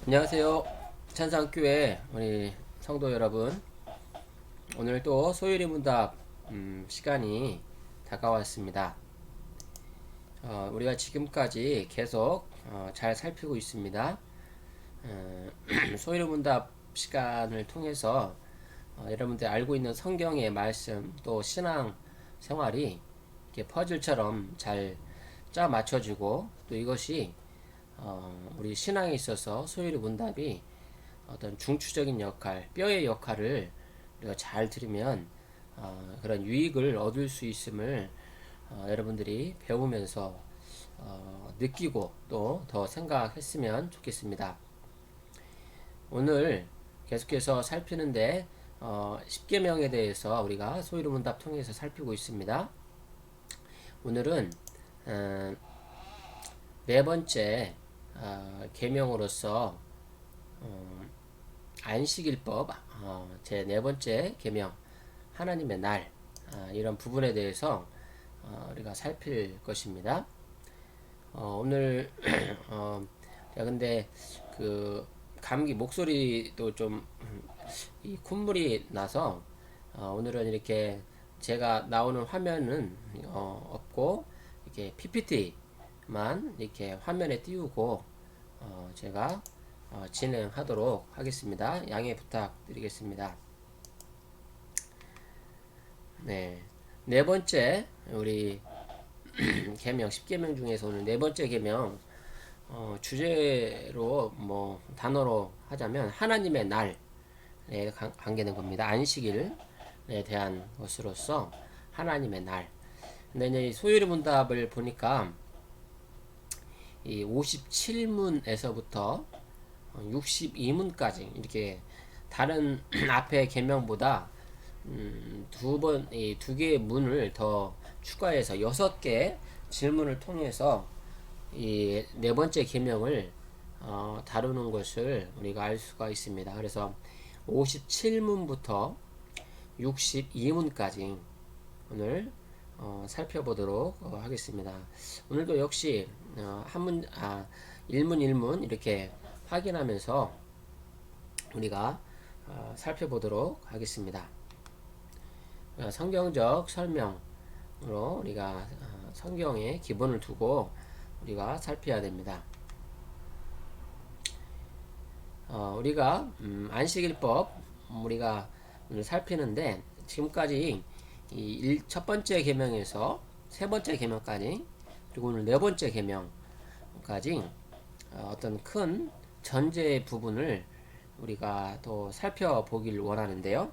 안녕하세요. 찬상교회 우리 성도 여러분. 오늘 또 소율이 문답 시간이 다가왔습니다. 우리가 지금까지 계속 잘 살피고 있습니다. 소율이 문답 시간을 통해서 여러분들 알고 있는 성경의 말씀 또 신앙 생활이 이렇게 퍼즐처럼 잘 짜 맞춰지고 또 이것이 우리 신앙에 있어서 소율이 문답이 어떤 중추적인 역할, 뼈의 역할을 우리가 잘 들으면 그런 유익을 얻을 수 있음을 여러분들이 배우면서 느끼고 또 더 생각했으면 좋겠습니다. 오늘 계속해서 살피는데 10계명에 대해서 우리가 소유로 문답 통해서 살피고 있습니다. 오늘은 네 번째 계명으로서 안식일법 제 네 번째 계명 하나님의 날 이런 부분에 대해서 우리가 살필 것입니다. 오늘 근데 그 감기 목소리도 좀 이 콧물이 나서 오늘은 이렇게 제가 나오는 화면은 없고 이렇게 PPT만 이렇게 화면에 띄우고 제가 진행하도록 하겠습니다. 양해 부탁드리겠습니다. 네, 네 번째 우리 계명 10계명 중에서 오늘 네 번째 계명 주제로 뭐 단어로 하자면 하나님의 날에 관계된 겁니다. 안식일에 대한 것으로서 하나님의 날. 근데 이제 소율의 문답을 보니까 이 57문에서부터 62문까지 이렇게 다른 앞에 계명보다 두 개의 문을 더 추가해서 6개 질문을 통해서 이 네 번째 계명을 다루는 것을 우리가 알 수가 있습니다. 그래서 57문부터 62문까지 오늘 살펴보도록 하겠습니다. 오늘도 역시 일문 일문 이렇게 확인하면서 우리가 살펴보도록 하겠습니다. 성경적 설명으로 우리가 성경의 기본을 두고 우리가 살펴야 됩니다. 우리가 안식일법 우리가 오늘 살피는데 지금까지 이 첫 번째 계명에서 세 번째 계명까지 그리고 오늘 네 번째 계명까지 어떤 큰 전제 부분을 우리가 또 살펴보길 원하는데요.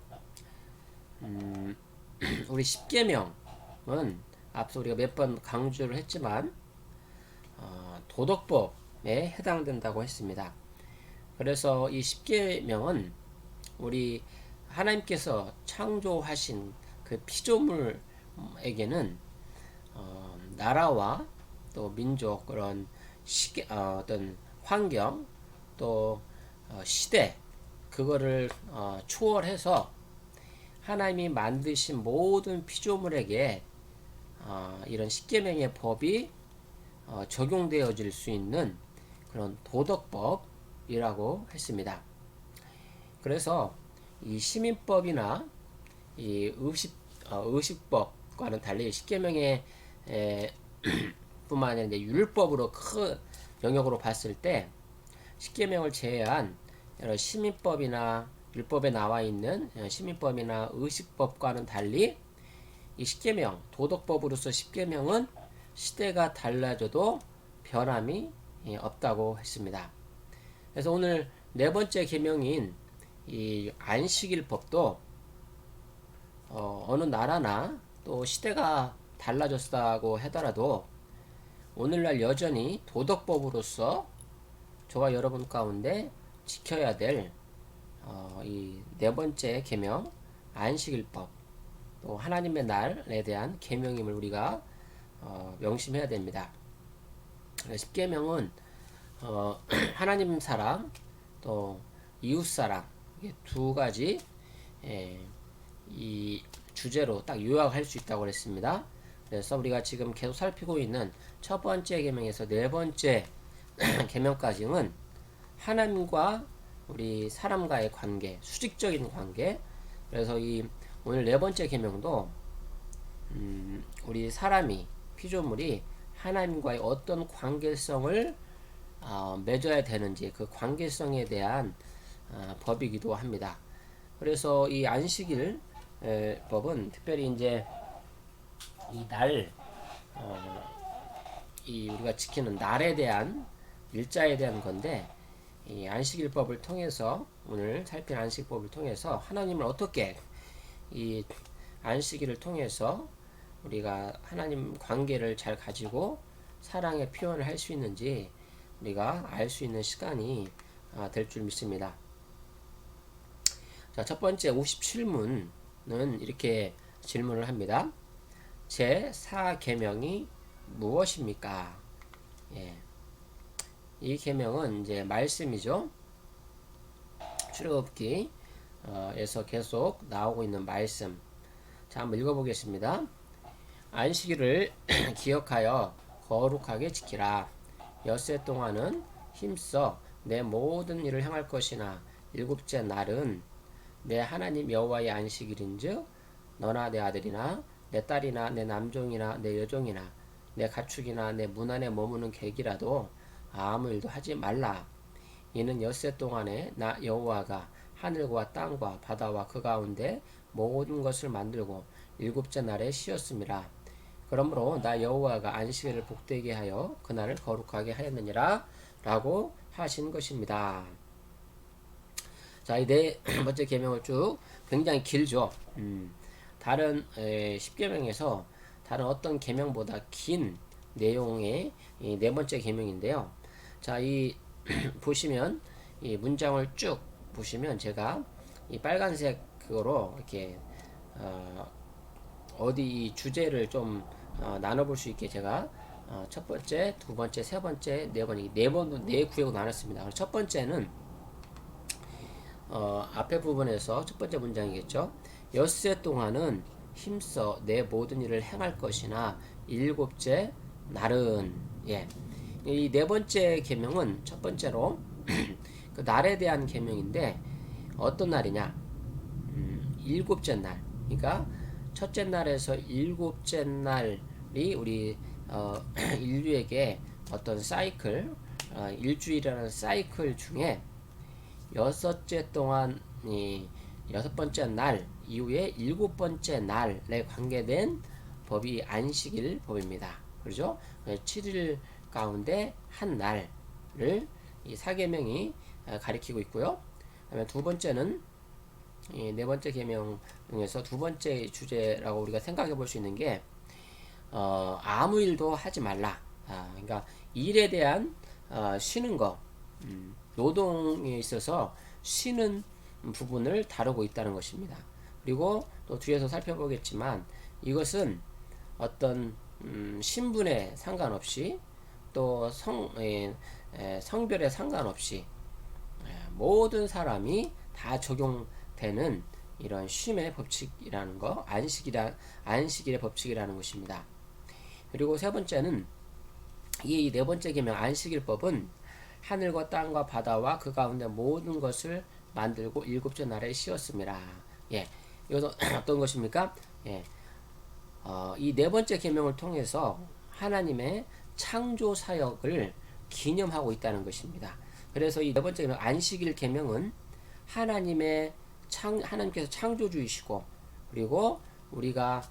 우리 10계명은 앞서 우리가 몇 번 강조를 했지만 도덕법에 해당된다고 했습니다. 그래서 이 10계명은 우리 하나님께서 창조하신 그 피조물에게는 나라와 또 민족 그런 어떤 환경 또 시대 그거를 초월해서 하나님이 만드신 모든 피조물에게 이런 십계명의 법이 적용되어질 수 있는 그런 도덕법이라고 했습니다. 그래서 이 시민법이나 이 의식법과는 달리 십계명의 뿐만 아니라 이제 율법으로 큰 영역으로 봤을 때 십계명을 제외한 여러 시민법이나 율법에 나와 있는 시민법이나 의식법과는 달리 이 십계명 도덕법으로서 십계명은 시대가 달라져도 변함이 없다고 했습니다. 그래서 오늘 네 번째 계명인 이 안식일법도 어느 나라나 또 시대가 달라졌다고 하더라도 오늘날 여전히 도덕법으로서 저와 여러분 가운데 지켜야 될 이 네 번째 계명 안식일법 또 하나님의 날에 대한 계명임을 우리가 명심해야 됩니다. 10계명은 하나님 사랑 또 이웃 사랑 두 가지 이 주제로 딱 요약할 수 있다고 그랬습니다. 그래서 우리가 지금 계속 살피고 있는 첫 번째 계명에서 네 번째 계명까지는 하나님과 우리 사람과의 관계, 수직적인 관계. 그래서 이 오늘 네 번째 계명도 우리 사람이 피조물이 하나님과의 어떤 관계성을 맺어야 되는지 그 관계성에 대한 법이기도 합니다. 그래서 이 안식일 법은 특별히 이제 이 날, 이 우리가 지키는 날에 대한 일자에 대한 건데, 이 안식일법을 통해서 오늘 살핀 안식법을 통해서 하나님을 어떻게 이 안식일을 통해서 우리가 하나님 관계를 잘 가지고 사랑의 표현을 할 수 있는지 우리가 알 수 있는 시간이 될 줄 믿습니다. 자, 첫 번째 57문은 이렇게 질문을 합니다. 제 4계명이 무엇입니까? 예. 이 계명은 이제 말씀이죠. 출애굽기에서 계속 나오고 있는 말씀. 자, 한번 읽어보겠습니다. 안식일을 기억하여 거룩하게 지키라. 엿새 동안은 힘써 내 모든 일을 행할 것이나 일곱째 날은 내 하나님 여호와의 안식일인즉 너나 내 아들이나 내 딸이나 내 남종이나 내 여종이나 내 가축이나 내 문 안에 머무는 객이라도 아무 일도 하지 말라. 이는 엿새 동안에 나 여호와가 하늘과 땅과 바다와 그 가운데 모든 것을 만들고 일곱째 날에 쉬었음이라. 그러므로 나 여호와가 안식일을 복되게 하여 그날을 거룩하게 하였느니라 라고 하신 것입니다. 자, 이 네 번째 계명을 쭉 굉장히 길죠. 다른 10계명에서 다른 어떤 계명보다 긴 내용의 이 네 번째 계명인데요. 자, 이 보시면 이 문장을 쭉 보시면 제가 이 빨간색으로 이렇게 어디 이 주제를 좀 나눠볼 수 있게 제가 첫 번째, 두 번째, 세 번째, 네 번째, 네 구역으로 나눴습니다. 첫 번째는 앞에 부분에서 첫 번째 문장이겠죠. 엿새 동안은 힘써 내 모든 일을 행할 것이나 일곱째 날은, 예, 이 네 번째 계명은 첫 번째로 그 날에 대한 계명인데 어떤 날이냐? 일곱째 날. 그러니까 첫째 날에서 일곱째 날이 우리 인류에게 어떤 사이클, 일주일이라는 사이클 중에 여섯째 동안 이 여섯 번째 날 이후에 일곱 번째 날에 관계된 법이 안식일 법입니다. 그렇죠? 7일 가운데 한 날을 이 사계명이 가리키고 있고요. 그다음에 두 번째는 이 네 번째 계명 중에서 두 번째 주제라고 우리가 생각해 볼 수 있는 게 아무 일도 하지 말라. 그러니까 일에 대한 쉬는 거, 노동에 있어서 쉬는 부분을 다루고 있다는 것입니다. 그리고 또 뒤에서 살펴보겠지만 이것은 어떤 신분에 상관없이 또 성별에 상관없이 모든 사람이 다 적용되는 이런 쉼의 법칙이라는 거, 안식일의 법칙이라는 것입니다. 그리고 세 번째는 이 네 번째 계명 안식일법은 하늘과 땅과 바다와 그 가운데 모든 것을 만들고 일곱째 날에 쉬었습니다. 예, 이것은 어떤 것입니까? 예, 이 네 번째 계명을 통해서 하나님의 창조 사역을 기념하고 있다는 것입니다. 그래서 이 네 번째 계명 안식일 계명은 하나님께서 창조주이시고 그리고 우리가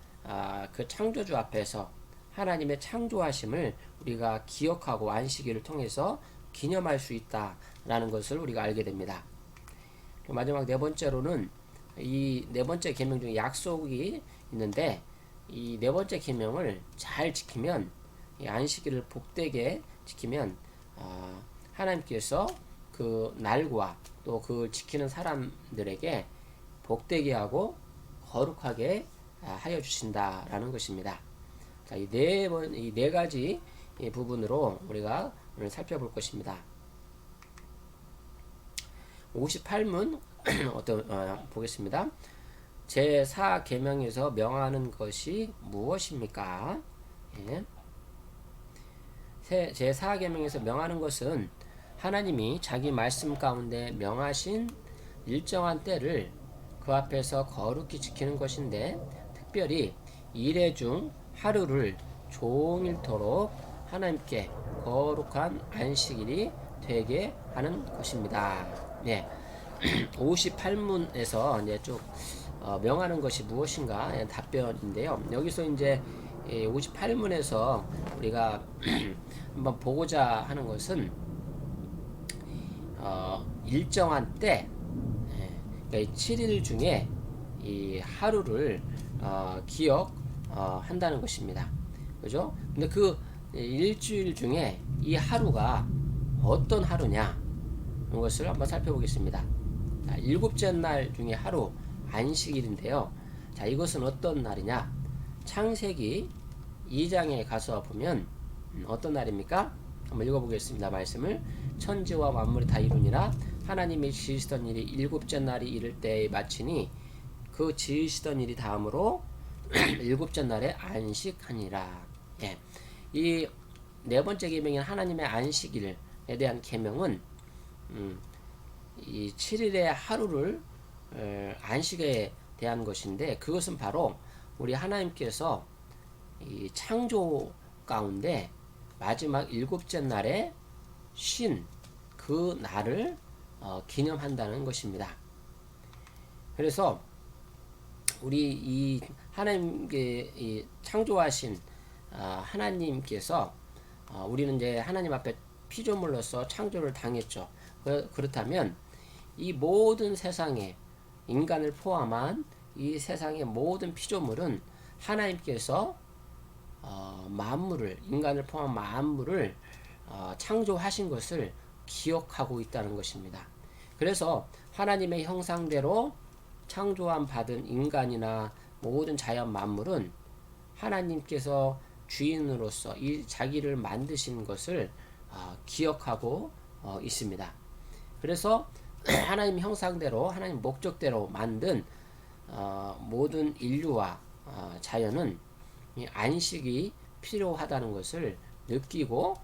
그 창조주 앞에서 하나님의 창조하심을 우리가 기억하고 안식일을 통해서 기념할 수 있다라는 것을 우리가 알게 됩니다. 마지막 네 번째로는 이 네 번째 계명 중에 약속이 있는데 이 네 번째 계명을 잘 지키면 이 안식일을 복되게 지키면 하나님께서 그 날과 또 그 지키는 사람들에게 복되게 하고 거룩하게 하여 주신다라는 것입니다. 자, 이 네 가지 부분으로 우리가 오늘 살펴볼 것입니다. 58문 보겠습니다. 제4계명에서 명하는 것이 무엇입니까? 예. 제4계명에서 명하는 것은 하나님이 자기 말씀 가운데 명하신 일정한 때를 그 앞에서 거룩히 지키는 것인데, 특별히 일회 중 하루를 종일토록 하나님께 거룩한 안식일이 되게 하는 것입니다. 네. 58문에서 이제 쭉 명하는 것이 무엇인가 답변인데요. 여기서 이제 58문에서 우리가 한번 보고자 하는 것은 일정한 때, 그러니까 7일 중에 이 하루를 기억한다는 것입니다. 그죠? 근데 그 일주일 중에 이 하루가 어떤 하루냐, 이런 것을 한번 살펴보겠습니다. 자, 일곱째 날 중에 하루, 안식일인데요. 자, 이것은 어떤 날이냐? 창세기 2장에 가서 보면 어떤 날입니까? 한번 읽어보겠습니다. 말씀을. 천지와 만물이 다 이루니라 하나님이 지으시던 일이 일곱째 날이 이를 때에 마치니 그 지으시던 일이 다음으로 일곱째 날에 안식하니라. 예. 이 네 번째 계명인 하나님의 안식일에 대한 계명은 이 7일의 하루를 안식에 대한 것인데, 그것은 바로 우리 하나님께서 이 창조 가운데 마지막 일곱째 날에 쉰 그 날을 기념한다는 것입니다. 그래서 우리 이 하나님께 이 창조하신 하나님께서 우리는 이제 하나님 앞에 피조물로서 창조를 당했죠. 그렇다면 이 모든 세상에 인간을 포함한 이 세상의 모든 피조물은 하나님께서 만물을, 인간을 포함한 만물을 창조하신 것을 기억하고 있다는 것입니다. 그래서 하나님의 형상대로 창조함 받은 인간이나 모든 자연 만물은 하나님께서 주인으로서 이 자기를 만드신 것을 기억하고 있습니다. 그래서 하나님 형상대로, 하나님 목적대로 만든 모든 인류와 자연은 이 안식이 필요하다는 것을 느끼고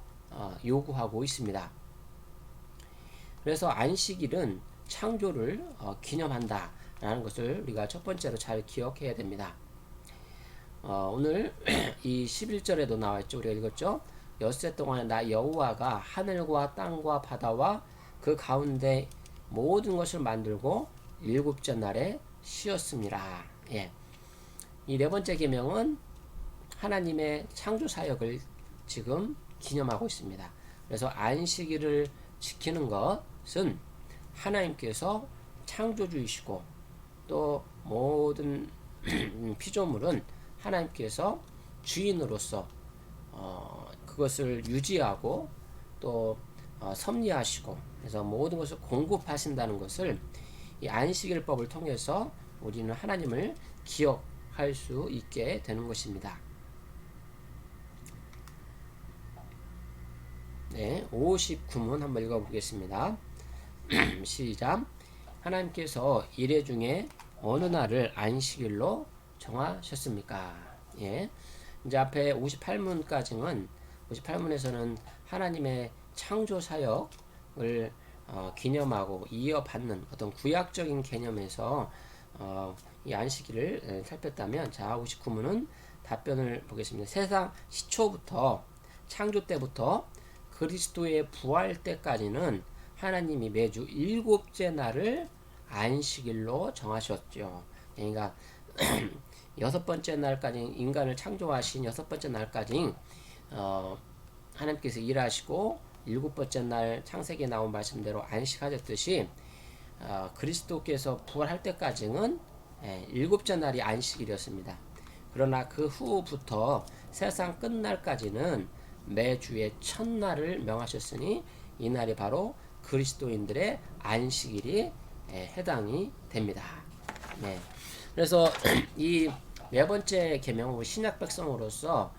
요구하고 있습니다. 그래서 안식일은 창조를 기념한다 라는 것을 우리가 첫 번째로 잘 기억해야 됩니다. 오늘 이 11절에도 나와있죠. 우리가 읽었죠. 엿새 동안에 나 여호와가 하늘과 땅과 바다와 그 가운데 모든 것을 만들고 일곱째 날에 쉬었습니다. 예. 이 네 번째 계명은 하나님의 창조 사역을 지금 기념하고 있습니다. 그래서 안식일을 지키는 것은 하나님께서 창조주이시고 또 모든 피조물은 하나님께서 주인으로서 그것을 유지하고 또 섭리하시고, 그래서 모든 것을 공급하신다는 것을 이 안식일법을 통해서 우리는 하나님을 기억할 수 있게 되는 것입니다. 네, 59문 한번 읽어보겠습니다. 시작. 하나님께서 이래 중에 어느 날을 안식일로 정하셨습니까? 예. 이제 앞에 58문에서는 하나님의 창조 사역을 기념하고 이어받는 어떤 구약적인 개념에서 이 안식일을 살폈다면, 자, 59문은 답변을 보겠습니다. 세상 시초부터, 창조 때부터 그리스도의 부활 때까지는 하나님이 매주 일곱째 날을 안식일로 정하셨죠. 그러니까 여섯 번째 날까지, 인간을 창조하신 여섯 번째 날까지 하나님께서 일하시고 일곱 번째 날 창세기에 나온 말씀대로 안식하셨듯이 그리스도께서 부활할 때까지는 일곱째 날이 안식일이었습니다. 그러나 그 후부터 세상 끝날까지는 매주의 첫날을 명하셨으니 이 날이 바로 그리스도인들의 안식일이 해당이 됩니다. 네. 그래서 이 네 번째 계명은 신약 백성으로서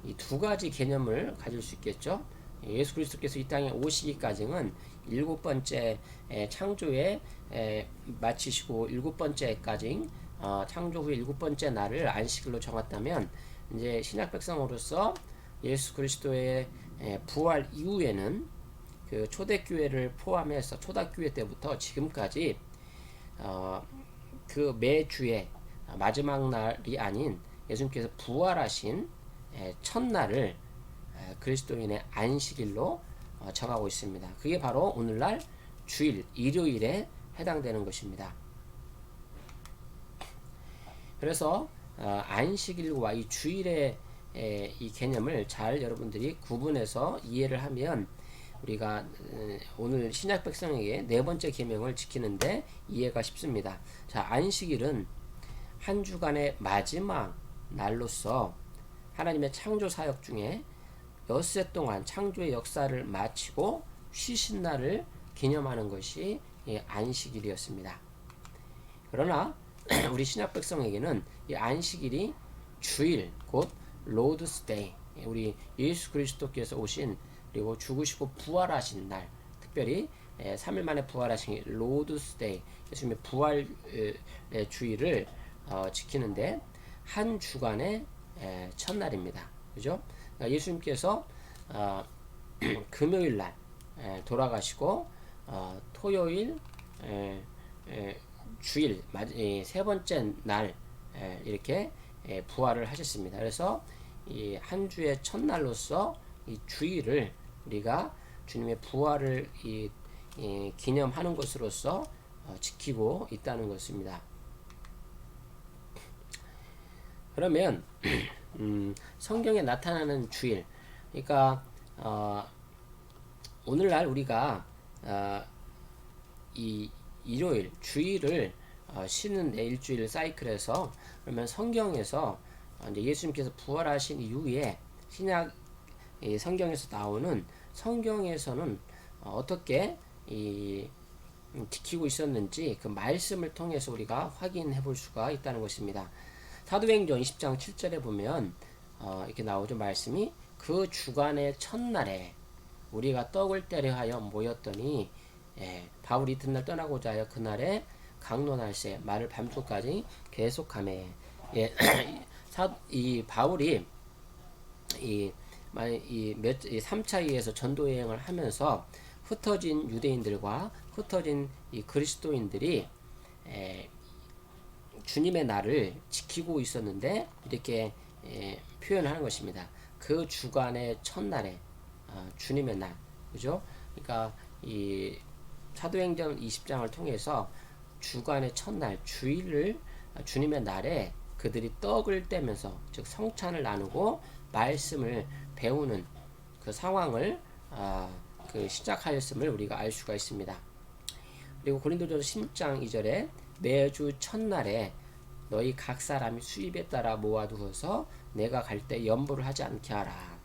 이 두 가지 개념을 가질 수 있겠죠. 예수 그리스도께서 이 땅에 오시기까지는 일곱 번째 창조에 마치시고 일곱 번째까지 창조 후 일곱 번째 날을 안식일로 정했다면, 이제 신약 백성으로서 예수 그리스도의 부활 이후에는 그 초대교회를 포함해서 초대교회 때부터 지금까지 그 매주의 마지막 날이 아닌 예수님께서 부활하신 첫날을 그리스도인의 안식일로 정하고 있습니다. 그게 바로 오늘날 주일, 일요일에 해당되는 것입니다. 그래서 안식일과 이 주일의 이 개념을 잘 여러분들이 구분해서 이해를 하면 우리가 오늘 신약 백성에게 네 번째 계명을 지키는데 이해가 쉽습니다. 자, 안식일은 한 주간의 마지막 날로서 하나님의 창조 사역 중에 엿새 동안 창조의 역사를 마치고 쉬신 날을 기념하는 것이 안식일이었습니다. 그러나 우리 신약 백성에게는 이 안식일이 주일, 곧 로드스 데이, 우리 예수 그리스도께서 오신 그리고 죽으시고 부활하신 날, 특별히 3일 만에 부활하신 로드스 데이, 예수님의 부활 주일을 지키는데 한 주간의 첫날입니다. 그죠? 그러니까 예수님께서 금요일 날 돌아가시고 토요일 주일 세 번째 날 이렇게 부활을 하셨습니다. 그래서 이 한 주의 첫날로서 이 주일을 우리가 주님의 부활을 기념하는 것으로서 지키고 있다는 것입니다. 그러면 성경에 나타나는 주일, 그러니까 오늘날 우리가 이 일요일 주일을 쉬는데 일주일 사이클에서 그러면 성경에서 이제 예수님께서 부활하신 이후에 신약 성경에서 나오는 성경에서는 어떻게 지키고 있었는지 그 말씀을 통해서 우리가 확인해 볼 수가 있다는 것입니다. 사도행전 20장 7절에 보면 이렇게 나오죠. 말씀이 그 주간의 첫날에 우리가 떡을 떼려 하여 모였더니 바울이 이튿날 떠나고자 하여 그날에 강론할새 말을 밤중까지 계속하매 이 바울이 이 3차 이에서 전도 여행을 하면서 흩어진 유대인들과 흩어진 이 그리스도인들이 주님의 날을 지키고 있었는데 이렇게 표현하는 것입니다. 그 주간의 첫날에 주님의 날, 그죠? 그러니까 이 사도행전 20장을 통해서 주간의 첫날 주일을 주님의 날에 그들이 떡을 떼면서 즉 성찬을 나누고 말씀을 배우는 그 상황을 그 시작하였음을 우리가 알 수가 있습니다. 그리고 고린도전서 16장 2절에 매주 첫날에 너희 각 사람이 수입에 따라 모아두어서 내가 갈 때 염보를 하지 않게 하라.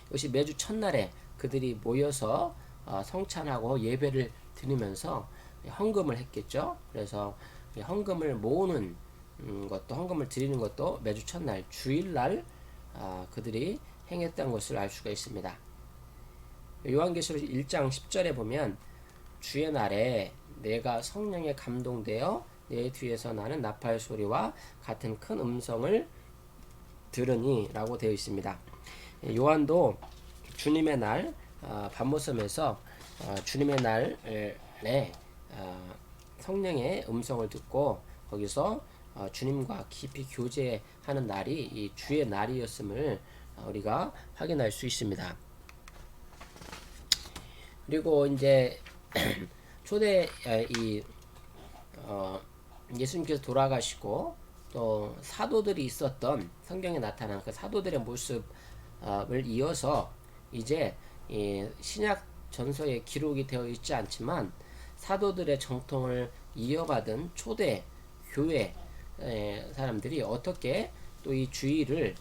이것이 매주 첫날에 그들이 모여서 성찬하고 예배를 드리면서 헌금을 했겠죠. 그래서 헌금을 모으는 것도 헌금을 드리는 것도 매주 첫날 주일날 그들이 행했던 것을 알 수가 있습니다. 요한계시록 1장 10절에 보면 주의 날에 내가 성령에 감동되어 내 뒤에서 나는 나팔 소리와 같은 큰 음성을 들으니 라고 되어 있습니다. 요한도 주님의 날 밤모섬에서 주님의 날에 성령의 음성을 듣고 거기서 주님과 깊이 교제하는 날이 이 주의 날이었음을 우리가 확인할 수 있습니다. 그리고 이제 초대 예수님께서 돌아가시고 또 사도들이 있었던 성경에 나타난 그 사도들의 모습을 이어서 이제 신약 전서에 기록이 되어 있지 않지만 사도들의 정통을 이어받은 초대 교회 사람들이 어떻게 또 이 주일을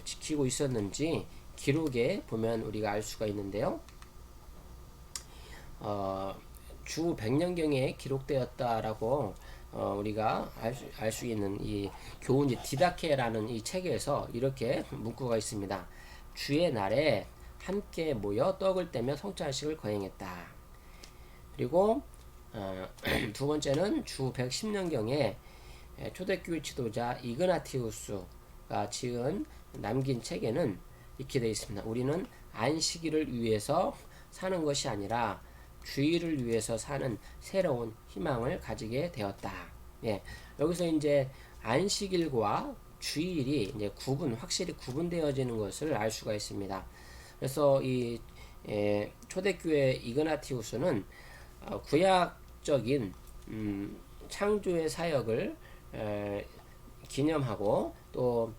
지키고 있었는지 기록에 보면 우리가 알 수가 있는데요. 주 100년경에 기록되었다라고 우리가 알 수 있는 이 교훈지 디다케라는 이 책에서 이렇게 문구가 있습니다. 주의 날에 함께 모여 떡을 떼며 성찬식을 거행했다. 그리고 두 번째는 주 110년경에 초대교회 지도자 이그나티우스가 지은 남긴 책에는 이렇게 되어 있습니다. 우리는 안식일을 위해서 사는 것이 아니라 주일을 위해서 사는 새로운 희망을 가지게 되었다. 예, 여기서 이제 안식일과 주일이 이제 확실히 구분되어지는 것을 알 수가 있습니다. 그래서 이 초대교회 이그나티우스는 구약적인 창조의 사역을 기념하고 또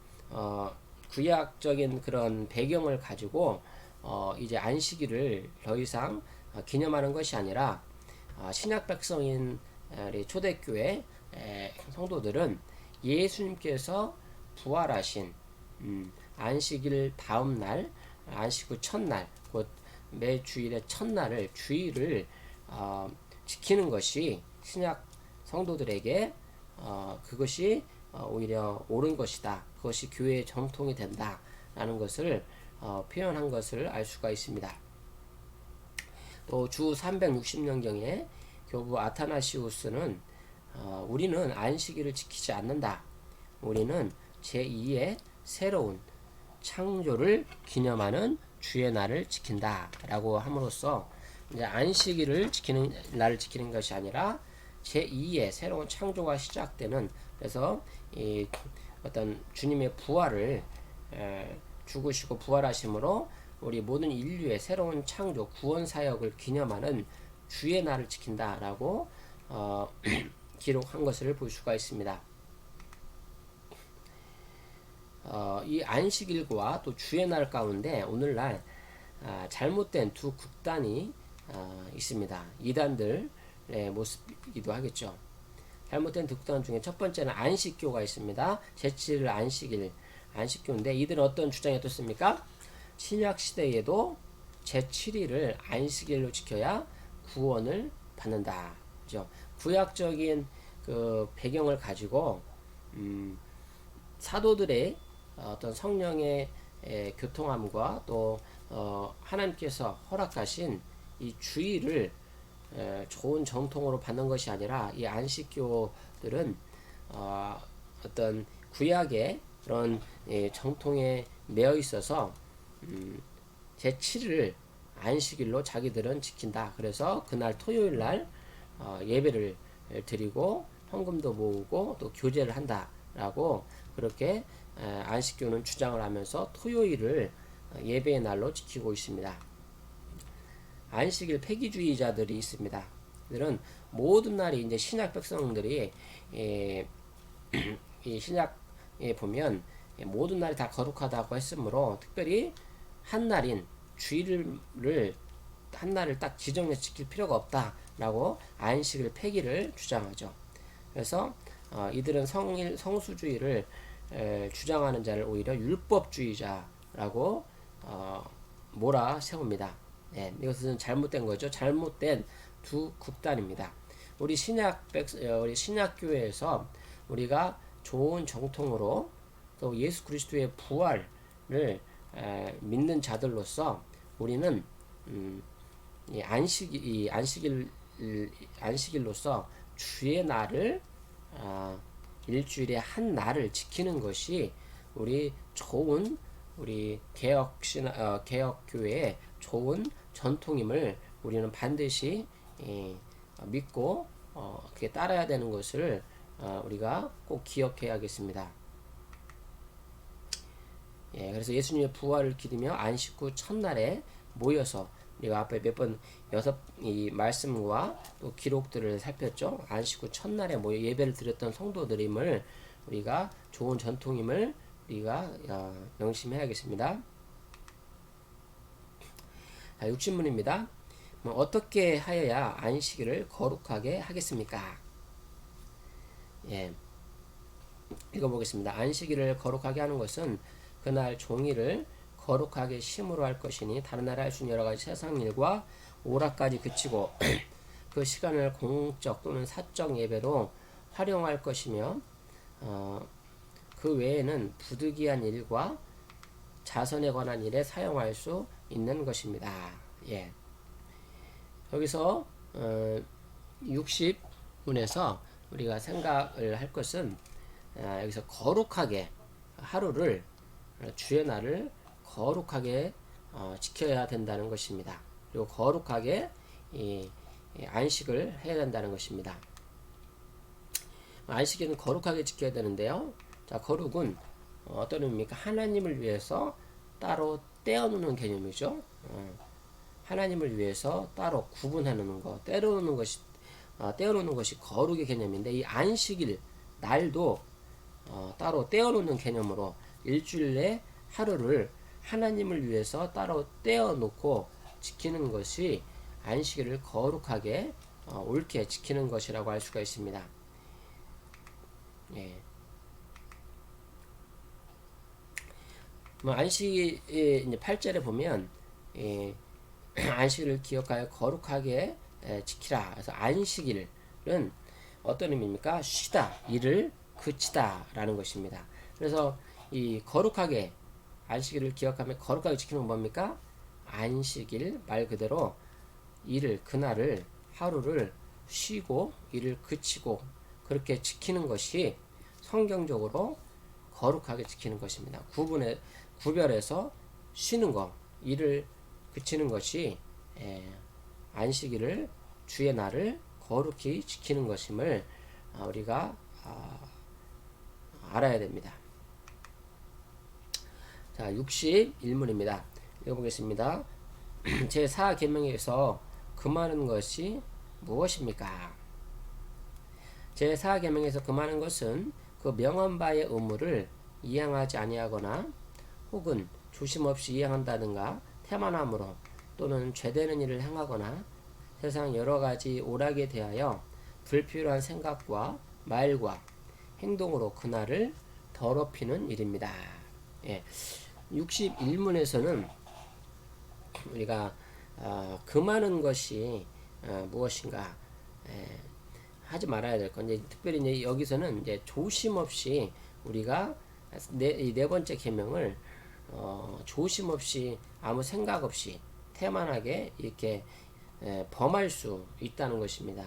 구약적인 그런 배경을 가지고 이제 안식일을 더 이상 기념하는 것이 아니라 신약 백성인 우리 초대교회 성도들은 예수님께서 부활하신 안식일 다음 날, 안식 후 첫날, 곧 매 주일의 첫날을 주일을 지키는 것이 신약 성도들에게 그것이 오히려 옳은 것이다. 그것이 교회의 정통이 된다라는 것을 표현한 것을 알 수가 있습니다. 또 주 360년경에 교부 아타나시우스는 우리는 안식일을 지키지 않는다. 우리는 제2의 새로운 창조를 기념하는 주의 날을 지킨다 라고 함으로써 이제 안식일을 지키는 날을 지키는 것이 아니라 제2의 새로운 창조가 시작되는, 그래서 이 어떤 주님의 부활을 죽으시고 부활하심으로 우리 모든 인류의 새로운 창조 구원 사역을 기념하는 주의 날을 지킨다라고 기록한 것을 볼 수가 있습니다. 이 안식일과 또 주의 날 가운데 오늘날 잘못된 두 극단이 있습니다. 이단들의 모습이기도 하겠죠. 잘못된 두 극단 중에 첫 번째는 안식교가 있습니다. 제7일 안식교인데 이들은 어떤 주장이 어떻습니까? 신약 시대에도 제7일을 안식일로 지켜야 구원을 받는다. 그죠? 구약적인 그 배경을 가지고 사도들의 어떤 성령의 교통함과 또 하나님께서 허락하신 이 주일을 좋은 정통으로 받는 것이 아니라 이 안식교들은 어떤 구약의 그런 정통에 매여 있어서 제7일 안식일로 자기들은 지킨다. 그래서 그날 토요일 날 예배를 드리고 헌금도 모으고 또 교제를 한다라고 그렇게 안식교는 주장을 하면서 토요일을 예배의 날로 지키고 있습니다. 안식일 폐기주의자들이 있습니다. 이들은 모든 날이 이제 신약 백성들이 이 신약에 보면 모든 날이 다 거룩하다고 했으므로 특별히 한 날인 주일을 한 날을 딱 지정해서 지킬 필요가 없다라고 안식일 폐기를 주장하죠. 그래서 이들은 성수주의를 주장하는 자를 오히려 율법주의자라고 몰아세웁니다. 이것은 잘못된 거죠. 잘못된 두 극단입니다. 우리 신약교회에서 우리가 좋은 정통으로 또 예수 그리스도의 부활을 믿는 자들로서 우리는 이 안식일로서 주의 날을 일주일에 한 날을 지키는 것이 우리 개혁교회의 좋은 전통임을 우리는 반드시 믿고 그게 따라야 되는 것을 우리가 꼭 기억해야겠습니다. 그래서 예수님의 부활을 기리며 안식 후 첫날에 모여서 우리가 앞에 이 말씀과 또 기록들을 살폈죠. 안식 후 첫날에 모여 예배를 드렸던 성도들임을 우리가 좋은 전통임을 우리가 명심해야겠습니다. 60문입니다. 어떻게 하여야 안식일을 거룩하게 하겠습니까? 읽어보겠습니다. 안식일을 거룩하게 하는 것은 그날 종일을 거룩하게 심으로 할 것이니 다른 나라 할 수 있는 여러가지 세상 일과 오락까지 그치고 그 시간을 공적 또는 사적 예배로 활용할 것이며 그 외에는 부득이한 일과 자선에 관한 일에 사용할 수 있는 것입니다. 여기서 60문에서 우리가 생각을 할 것은 여기서 거룩하게 하루를 주의 날을 거룩하게 지켜야 된다는 것입니다. 그리고 거룩하게 이 안식을 해야 된다는 것입니다. 안식일은 거룩하게 지켜야 되는데요. 자, 거룩은 어떤 의미입니까? 하나님을 위해서 따로 떼어놓는 개념이죠. 하나님을 위해서 따로 구분하는 것, 떼어놓는 것이 거룩의 개념인데, 이 안식일 날도 따로 떼어놓는 개념으로 일주일 내 하루를 하나님을 위해서 따로 떼어놓고 지키는 것이 안식일을 거룩하게 옳게 지키는 것이라고 할 수가 있습니다. 예. 안식이 이제 8절에 보면 안식일을 기억하여 거룩하게 지키라. 그래서 안식일은 어떤 의미입니까? 쉬다, 일을 그치다라는 것입니다. 그래서 이 거룩하게 안식일을 기억하며 거룩하게 지키는 건 뭡니까? 안식일 말 그대로 일을 그날을 하루를 쉬고 일을 그치고 그렇게 지키는 것이 성경적으로 거룩하게 지키는 것입니다. 구별해서 쉬는 것, 일을 그치는 것이 안식일을 주의 날을 거룩히 지키는 것임을 우리가 알아야 됩니다. 자, 61문입니다. 읽어보겠습니다. 제4계명에서 금하는 것이 무엇입니까? 제4계명에서 금하는 것은 그 명한 바의 의무를 이행하지 아니하거나 혹은 조심 없이 이행한다든가 태만함으로 또는 죄되는 일을 행하거나 세상 여러 가지 오락에 대하여 불필요한 생각과 말과 행동으로 그날을 더럽히는 일입니다. 예. 61문에서는 우리가 금하는 것이 무엇인가 하지 말아야 될 건, 특별히 이제 여기서는 이제 조심 없이 우리가 네 번째 계명을 조심 없이 아무 생각 없이 태만하게 이렇게 범할 수 있다는 것입니다.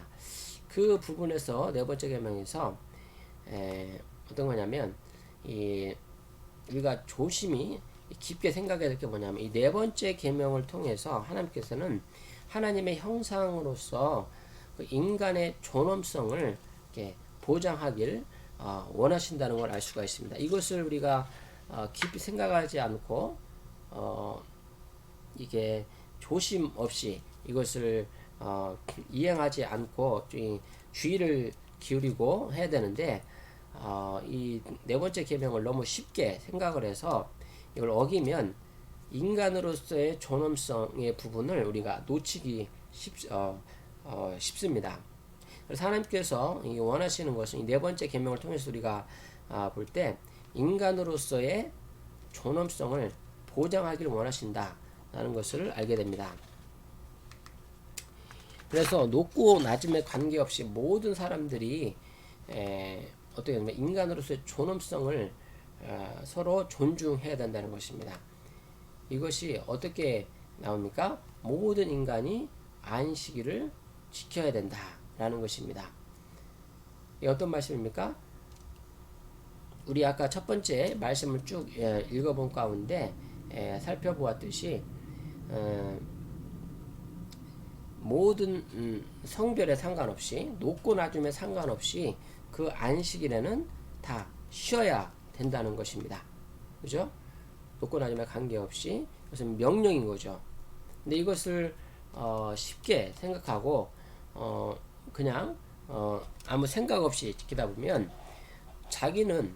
그 부분에서 네 번째 계명에서 어떤 거냐면 우리가 조심히 깊게 생각해야 될 게 뭐냐면 이 네 번째 계명을 통해서 하나님께서는 하나님의 형상으로서 그 인간의 존엄성을 이렇게 보장하길 원하신다는 걸 알 수가 있습니다. 이것을 우리가 깊이 생각하지 않고 이게 조심 없이 이것을 이행하지 않고 주의를 기울이고 해야 되는데 이 네 번째 계명을 너무 쉽게 생각을 해서 이걸 어기면 인간으로서의 존엄성의 부분을 우리가 놓치기 쉽습니다. 그래서 하나님께서 원하시는 것은 이 네 번째 계명을 통해서 우리가 볼 때 인간으로서의 존엄성을 보장하기를 원하신다라는 것을 알게 됩니다. 그래서 높고 낮음에 관계없이 모든 사람들이 어떻게 보면 인간으로서의 존엄성을 서로 존중해야 된다는 것입니다. 이것이 어떻게 나옵니까? 모든 인간이 안식일을 지켜야 된다라는 것입니다. 이 어떤 말씀입니까? 우리 아까 첫 번째 말씀을 쭉 읽어본 가운데 살펴보았듯이 모든 성별에 상관없이 높고 낮음에 상관없이 그 안식일에는 다 쉬어야 된다는 것입니다. 그죠? 높고 낮음에 관계없이 이것은 명령인 거죠. 근데 이것을 쉽게 생각하고 그냥 아무 생각 없이 지키다 보면 자기는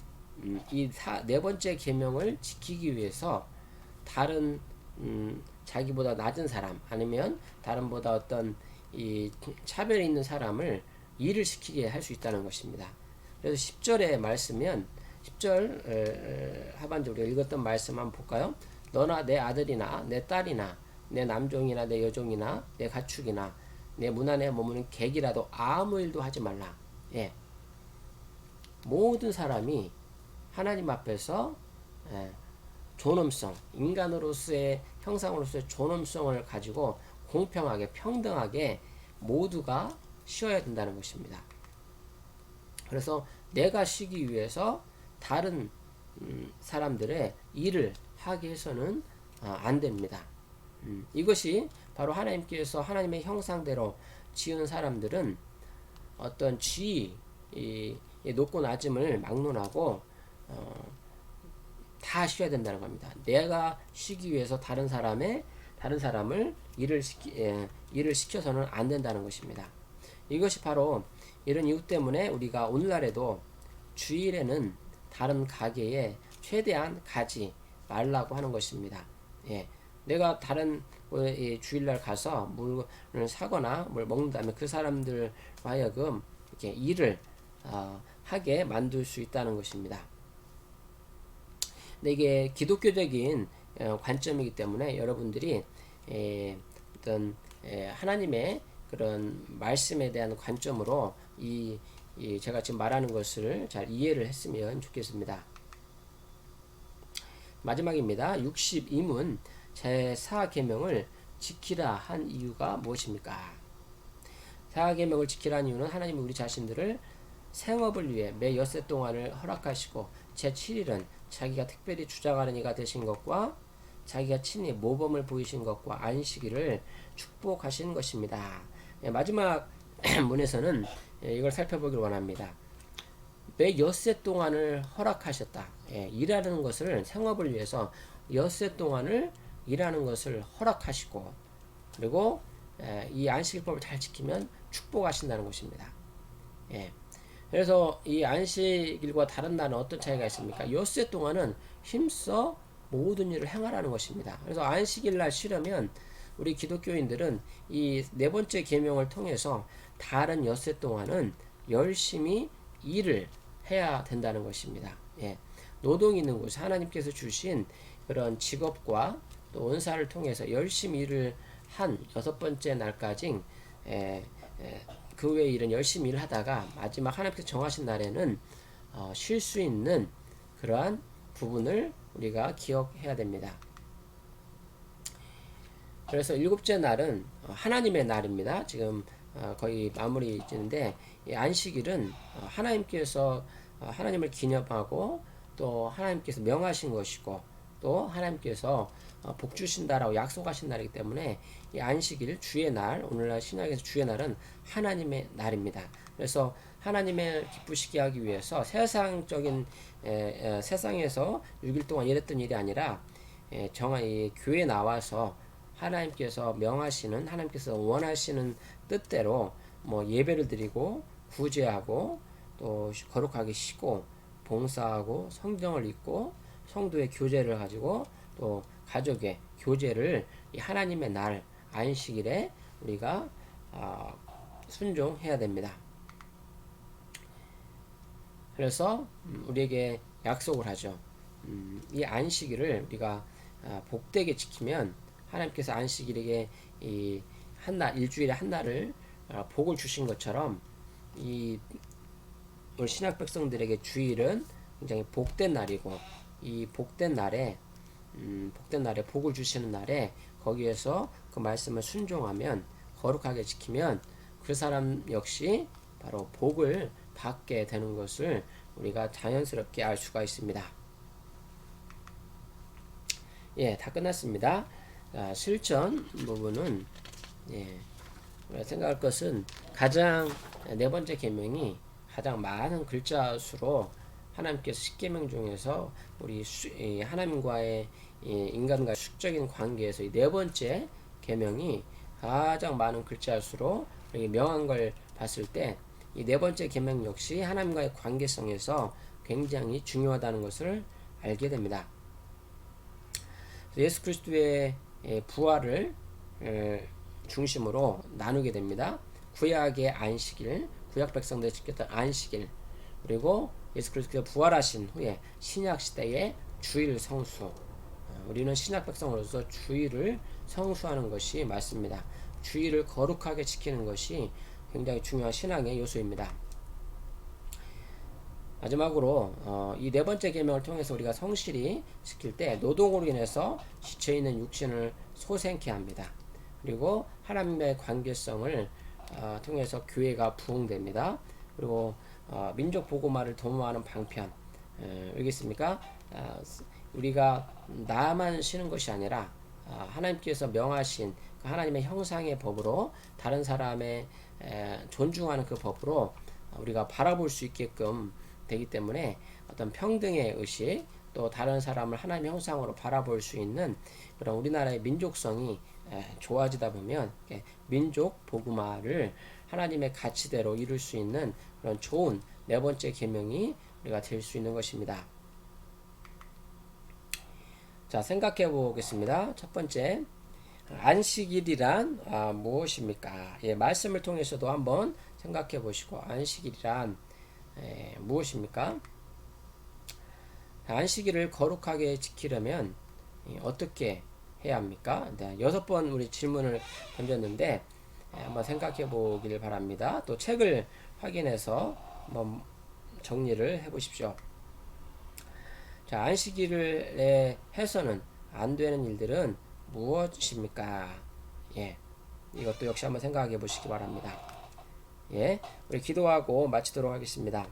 이 네 번째 계명을 지키기 위해서 다른 자기보다 낮은 사람 아니면 다른보다 어떤 이 차별이 있는 사람을 일을 시키게 할 수 있다는 것입니다. 그래서 10절의 말씀은 10절 하반절 우리가 읽었던 말씀 한번 볼까요? 너나 내 아들이나 내 딸이나 내 남종이나 내 여종이나 내 가축이나 내 문 안에 머무는 객이라도 아무 일도 하지 말라. 예. 모든 사람이 하나님 앞에서 존엄성, 인간으로서의 형상으로서의 존엄성을 가지고 공평하게 평등하게 모두가 쉬어야 된다는 것입니다. 그래서 내가 쉬기 위해서 다른 사람들의 일을 하게 해서는 안 됩니다. 이것이 바로 하나님께서 하나님의 형상대로 지은 사람들은 어떤 이 높고 낮음을 막론하고 다 쉬어야 된다는 겁니다. 내가 쉬기 위해서 다른 사람을 일을 시켜서는 안 된다는 것입니다. 이것이 바로 이런 이유 때문에 우리가 오늘날에도 주일에는 다른 가게에 최대한 가지 말라고 하는 것입니다. 예. 내가 다른 주일날 가서 물을 사거나 뭘 먹는다면 그 사람들 하여금 이렇게 일을 하게 만들 수 있다는 것입니다. 근데 이게 기독교적인 관점이기 때문에 여러분들이 어떤 하나님의 그런 말씀에 대한 관점으로 이 제가 지금 말하는 것을 잘 이해를 했으면 좋겠습니다. 마지막입니다. 62문 제4계명을 지키라 한 이유가 무엇입니까? 4계명을 지키라 한 이유는 하나님이 우리 자신들을 생업을 위해 매 엿새 동안을 허락하시고 제7일은 자기가 특별히 주장하는 이가 되신 것과 자기가 친히 모범을 보이신 것과 안식일을 축복하신 것입니다. 마지막 문에서는 이걸 살펴보기를 원합니다. 매 엿새 동안을 허락하셨다. 일하는 것을 생업을 위해서 엿새 동안을 일하는 것을 허락하시고 그리고 이 안식일법을 잘 지키면 축복하신다는 것입니다. 그래서 이 안식일과 다른 날은 어떤 차이가 있습니까? 엿새 동안은 힘써 모든 일을 행하라는 것입니다. 그래서 안식일 날 쉬려면 우리 기독교인들은 이 네 번째 계명을 통해서 다른 엿새 동안은 열심히 일을 해야 된다는 것입니다. 노동이 있는 곳, 하나님께서 주신 그런 직업과 또 은사를 통해서 열심히 일을 한 여섯 번째 날까지 그 외의 일은 열심히 일을 하다가 마지막 하나님께서 정하신 날에는 쉴 수 있는 그러한 부분을 우리가 기억해야 됩니다. 그래서 일곱째 날은 하나님의 날입니다. 지금 거의 마무리 짓는데 안식일은 하나님께서 하나님을 기념하고 또 하나님께서 명하신 것이고 또 하나님께서 복 주신다라고 약속하신 날이기 때문에 이 안식일 주의 날, 오늘날 신약에서 주의 날은 하나님의 날입니다. 그래서 하나님을 기쁘시게 하기 위해서 세상적인 세상에서 6일 동안 일했던 일이 아니라 정한 교회에 나와서 하나님께서 명하시는 하나님께서 원하시는 뜻대로 뭐 예배를 드리고 구제하고 또 거룩하게 쉬고 봉사하고 성경을 읽고 성도의 교제를 가지고 또 가족의 교제를 이 하나님의 날 안식일에 우리가 순종해야 됩니다. 그래서 우리에게 약속을 하죠. 이 안식일을 우리가 복되게 지키면 하나님께서 안식일에게 이 한날 일주일에 한 날을 복을 주신 것처럼 이 우리 신약 백성들에게 주일은 굉장히 복된 날이고 이 복된 날에 복을 주시는 날에 거기에서 그 말씀을 순종하면 거룩하게 지키면 그 사람 역시 바로 복을 받게 되는 것을 우리가 자연스럽게 알 수가 있습니다. 다 끝났습니다. 실천 부분은 우리가 생각할 것은 가장 네 번째 계명이 가장 많은 글자 수로 하나님께서 10계명 중에서 우리 하나님과의 인간과의 수적인 관계에서 이 네 번째 계명이 가장 많은 글자 수로 명한 걸 봤을 때 이 네 번째 계명 역시 하나님과의 관계성에서 굉장히 중요하다는 것을 알게 됩니다. 예수 그리스도의 부활을 중심으로 나누게 됩니다. 구약의 안식일, 구약 백성들이 지켰던 안식일, 그리고 예수 그리스도가 부활하신 후에 신약 시대의 주일 성수. 우리는 신약 백성으로서 주일을 성수하는 것이 맞습니다. 주일을 거룩하게 지키는 것이 굉장히 중요한 신앙의 요소입니다. 마지막으로 이 네 번째 계명을 통해서 우리가 성실히 지킬 때 노동으로 인해서 지쳐있는 육신을 소생케 합니다. 그리고 하나님의 관계성을 통해서 교회가 부흥됩니다. 그리고 민족 복음화를 도모하는 방편 알겠습니까? 우리가 나만 쉬는 것이 아니라 하나님께서 명하신 그 하나님의 형상의 법으로 다른 사람의 존중하는 그 법으로 우리가 바라볼 수 있게끔 되기 때문에 어떤 평등의 의식 또 다른 사람을 하나님의 형상으로 바라볼 수 있는 그런 우리나라의 민족성이 좋아지다 보면 민족 복음화를 하나님의 가치대로 이룰 수 있는 그런 좋은 네 번째 계명이 우리가 될 수 있는 것입니다. 자, 생각해 보겠습니다. 첫 번째, 안식일이란 무엇입니까? 예, 말씀을 통해서도 한번 생각해 보시고, 안식일이란 무엇입니까? 안식일을 거룩하게 지키려면 어떻게 해야 합니까? 네, 6번 우리 질문을 던졌는데 한번 생각해 보길 바랍니다. 또 책을 확인해서 한번 정리를 해 보십시오. 자, 안식일에 해서는 안 되는 일들은 무엇입니까? 예, 이것도 역시 한번 생각해 보시기 바랍니다. 예, 우리 기도하고 마치도록 하겠습니다.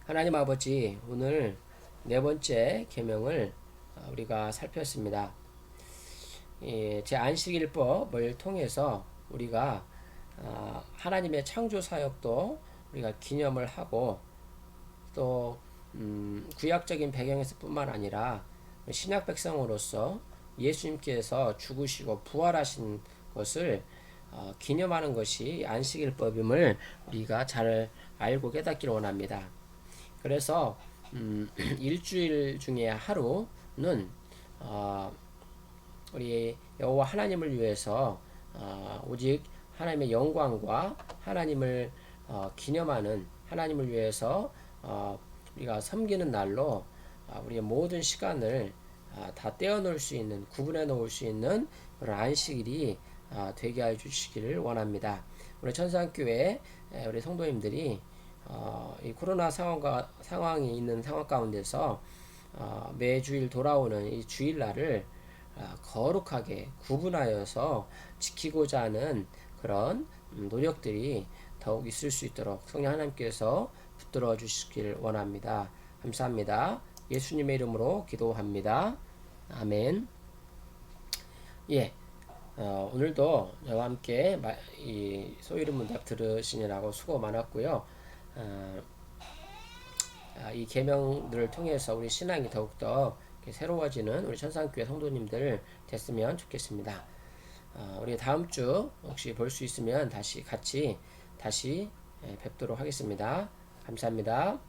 하나님 아버지, 오늘 네 번째 계명을 우리가 살폈습니다. 예, 제 안식일법을 통해서 우리가 하나님의 창조 사역도 우리가 기념을 하고 또 구약적인 배경에서 뿐만 아니라 신약 백성으로서 예수님께서 죽으시고 부활하신 것을 기념하는 것이 안식일법임을 우리가 잘 알고 깨닫기를 원합니다. 그래서 일주일 중에 하루는 우리 여호와 하나님을 위해서 오직 하나님의 영광과 하나님을 기념하는 하나님을 위해서 우리가 섬기는 날로 우리의 모든 시간을 다 떼어놓을 수 있는 구분해 놓을 수 있는 그런 안식일이 되게 해 주시기를 원합니다. 우리 천상교회 우리 성도님들이 이 코로나 상황이 있는 상황 가운데서 매주일 돌아오는 이 주일날을 거룩하게 구분하여서 지키고자 하는 그런 노력들이 더욱 있을 수 있도록 성령 하나님께서 붙들어 주시길 원합니다. 감사합니다. 예수님의 이름으로 기도합니다. 아멘. 예, 오늘도 저와 함께 이 소이름 문답 들으시느라고 수고 많았고요. 이 계명들을 통해서 우리 신앙이 더욱더 새로워지는 우리 천상교회 성도님들 됐으면 좋겠습니다. 우리 다음 주 혹시 볼 수 있으면 같이 뵙도록 하겠습니다. 감사합니다.